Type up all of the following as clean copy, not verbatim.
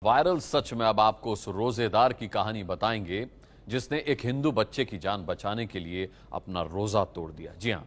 Viral सच में अब आपको उस रोजेदार की कहानी बताएंगे जिसने एक हिंदू बच्चे की जान बचाने के लिए अपना रोजा तोड़ दिया। जी हां,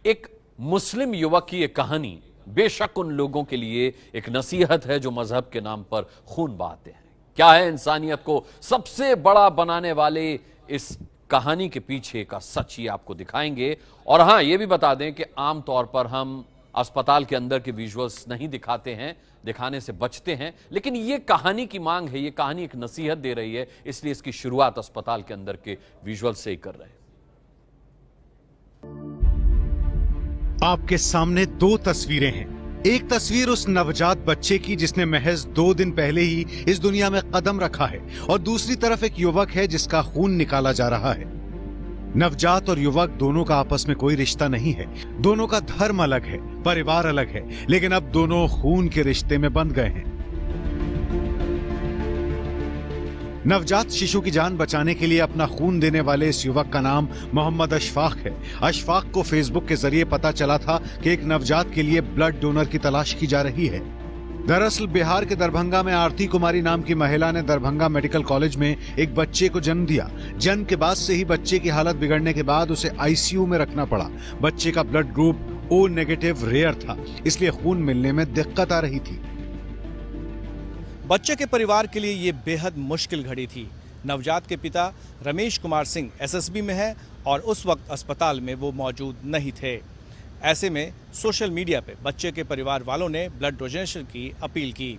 एक मुस्लिम युवक की एक कहानी बेशक उन लोगों के लिए एक नसीहत है जो मजहब के नाम पर खून बहाते हैं। क्या है इंसानियत को सबसे बड़ा बनाने वाले इस कहानी के पीछे का सच ये आपको दिखाएंगे। और हां, यह भी बता दें कि आमतौर पर हम अस्पताल के अंदर के विजुअल्स नहीं दिखाते हैं, दिखाने से बचते हैं, लेकिन ये कहानी की मांग है, ये कहानी एक नसीहत दे रही है, इसलिए इसकी शुरुआत अस्पताल के अंदर के विजुअल से ही कर रहे हैं। आपके सामने दो तस्वीरें हैं। एक तस्वीर उस नवजात बच्चे की जिसने महज 2 दिन पहले ही इस दुनिया में कदम रखा है, और दूसरी तरफ एक युवक है जिसका खून निकाला जा रहा है। नवजात और युवक दोनों का आपस में कोई रिश्ता नहीं है, दोनों का धर्म अलग है, परिवार अलग है, लेकिन अब दोनों खून के रिश्ते में बंध गए हैं। नवजात शिशु की जान बचाने के लिए अपना खून देने वाले इस युवक का नाम मोहम्मद अशफाक है। अशफाक को फेसबुक के जरिए पता चला था कि एक नवजात के लिए ब्लड डोनर की तलाश की जा रही है। दरअसल बिहार के दरभंगा में आरती कुमारी नाम की महिला ने दरभंगा मेडिकल कॉलेज में एक बच्चे को जन्म दिया। जन्म के बाद से ही बच्चे की हालत बिगड़ने के बाद उसे आईसीयू में रखना पड़ा। बच्चे का blood group O negative rare था, इसलिए खून मिलने में दिक्कत आ रही थी। बच्चे के परिवार के लिए ये बेहद मुश्किल घड़ी थी। नवजात के पिता रमेश कुमार सिंह एसएसबी में है और उस वक्त अस्पताल में वो मौजूद नहीं थे। ऐसे में सोशल मीडिया पे बच्चे के परिवार वालों ने ब्लड डोनेशन की अपील की।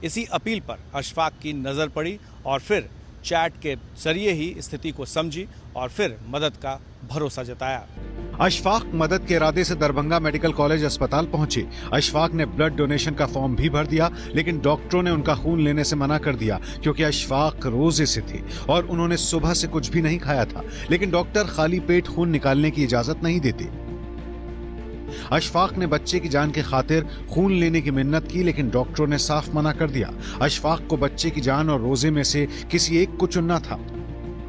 इसी अपील पर अशफाक की नज़र पड़ी और फिर चैट के जरिए ही स्थिति को समझी और फिर मदद का भरोसा जताया। अशफाक मदद के इरादे से दरभंगा मेडिकल कॉलेज अस्पताल पहुंचे। अशफाक ने ब्लड डोनेशन का फॉर्म भी भर दिया, लेकिन डॉक्टरों ने उनका खून लेने से मना कर दिया क्योंकि अशफाक रोजे से थे और उन्होंने सुबह से कुछ भी नहीं खाया था। लेकिन डॉक्टर खाली पेट खून निकालने की इजाजत नहीं देते। अशफाक ने बच्चे की जान के खातिर खून लेने की मिन्नत की, लेकिन डॉक्टरों ने साफ मना कर दिया। अशफाक को बच्चे की जान और रोजे में से किसी एक को चुनना था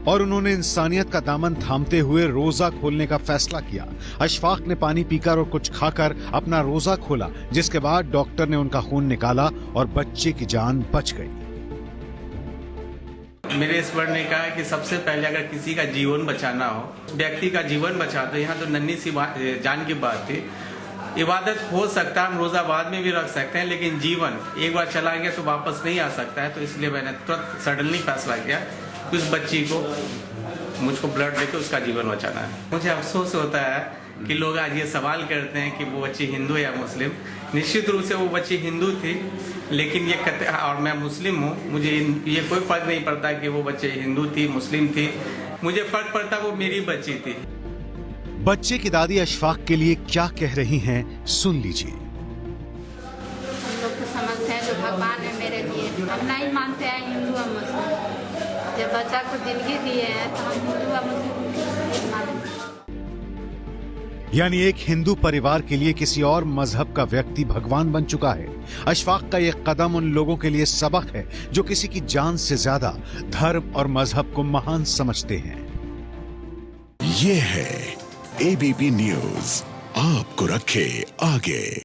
और उन्होंने इंसानियत का दामन थामते हुए रोजा खोलने का फैसला किया। अशफाक ने पानी पीकर और कुछ खाकर अपना रोजा खोला, जिसके बाद डॉक्टर ने उनका खून निकाला और बच्चे की जान बच गई। मेरे ईश्वर ने कहा कि सबसे पहले अगर किसी का जीवन बचाना हो, व्यक्ति का जीवन बचा दो। यहाँ तो नन्ही सी जान की बात थी। इबादत हो सकता है, हम रोजा बाद में भी रख सकते हैं, लेकिन जीवन एक बार चला गया तो वापस नहीं आ सकता है। तो इसलिए मैंने तुरंत सडनली फैसला किया कि उस बच्ची को मुझको ब्लड देकर उसका जीवन बचाना है। मुझे अफसोस होता है कि लोग आज ये सवाल करते हैं कि वो बच्ची हिंदू या मुस्लिम। निश्चित रूप से वो बच्ची हिंदू थी, लेकिन ये और मैं मुस्लिम हूँ। मुझे ये कोई फर्क नहीं पड़ता कि वो बच्चे हिंदू थी मुस्लिम थी, मुझे फर्क पड़ता वो मेरी बच्ची थी। बच्चे की दादी अशफाक के लिए क्या कह रही हैं, सुन लीजिए। हम लोग तो समझते हैं जो भगवान है मेरे लिए, हम नहीं मानते हैं हिंदू और मुस्लिम। जब बच्चा को जिंदगी दिए हैं तो हम हिंदू और मुस्लिम मानेंगे। यानी एक हिंदू परिवार के लिए किसी और मजहब का व्यक्ति भगवान बन चुका है। अशफाक का यह कदम उन लोगों के लिए सबक है जो किसी की जान से ज्यादा धर्म और मजहब को महान समझते हैं। ये है एबीपी न्यूज, आपको रखे आगे।